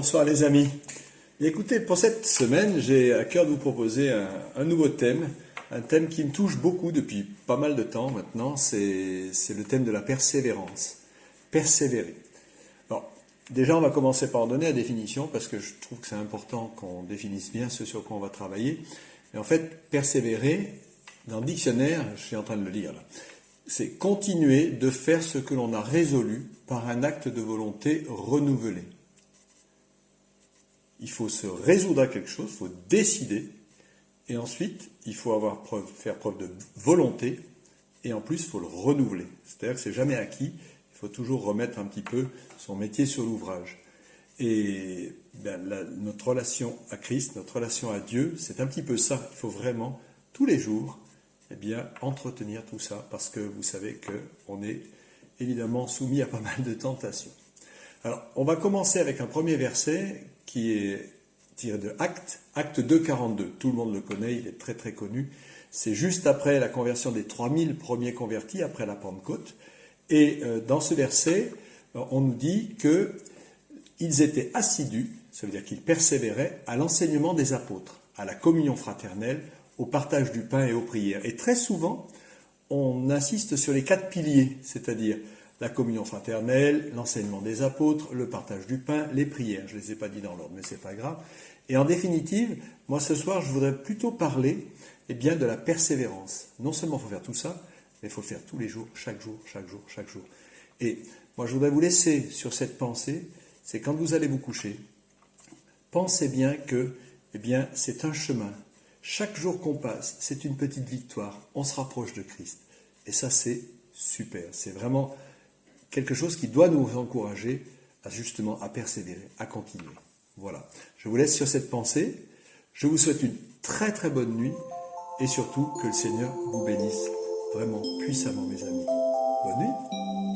bonsoir les amis. Et écoutez, pour cette semaine, j'ai à cœur de vous proposer un nouveau thème, un thème qui me touche beaucoup depuis pas mal de temps maintenant, c'est le thème de la persévérance. Persévérer. Alors, déjà, on va commencer par en donner la définition, parce que je trouve que c'est important qu'on définisse bien ce sur quoi on va travailler. Et en fait, persévérer, dans le dictionnaire, je suis en train de le lire là, c'est continuer de faire ce que l'on a résolu par un acte de volonté renouvelé. Il faut se résoudre à quelque chose, il faut décider, et ensuite, il faut faire preuve de volonté, et en plus, il faut le renouveler. C'est-à-dire que c'est jamais acquis, il faut toujours remettre un petit peu son métier sur l'ouvrage. Et notre relation à Christ, notre relation à Dieu, c'est un petit peu ça. Il faut vraiment, tous les jours, entretenir tout ça, parce que vous savez qu'on est évidemment soumis à pas mal de tentations. Alors, on va commencer avec un premier verset qui est tiré de Acte 2, 42. Tout le monde le connaît, il est très très connu. C'est juste après la conversion des 3000 premiers convertis, après la Pentecôte. Et dans ce verset, on nous dit qu'ils étaient assidus, ça veut dire qu'ils persévéraient à l'enseignement des apôtres, à la communion fraternelle, au partage du pain et aux prières. Et très souvent, on insiste sur les 4 piliers, c'est-à-dire la communion fraternelle, l'enseignement des apôtres, le partage du pain, les prières. Je ne les ai pas dit dans l'ordre, mais ce n'est pas grave. Et en définitive, moi ce soir, je voudrais plutôt parler de la persévérance. Non seulement il faut faire tout ça, mais il faut le faire tous les jours, chaque jour, chaque jour, chaque jour. Et moi je voudrais vous laisser sur cette pensée, c'est quand vous allez vous coucher, pensez bien que c'est un chemin. Chaque jour qu'on passe, c'est une petite victoire. On se rapproche de Christ. Et ça, c'est super. C'est vraiment quelque chose qui doit nous encourager à persévérer, à continuer. Voilà. Je vous laisse sur cette pensée. Je vous souhaite une très très bonne nuit. Et surtout, que le Seigneur vous bénisse vraiment puissamment, mes amis. Bonne nuit.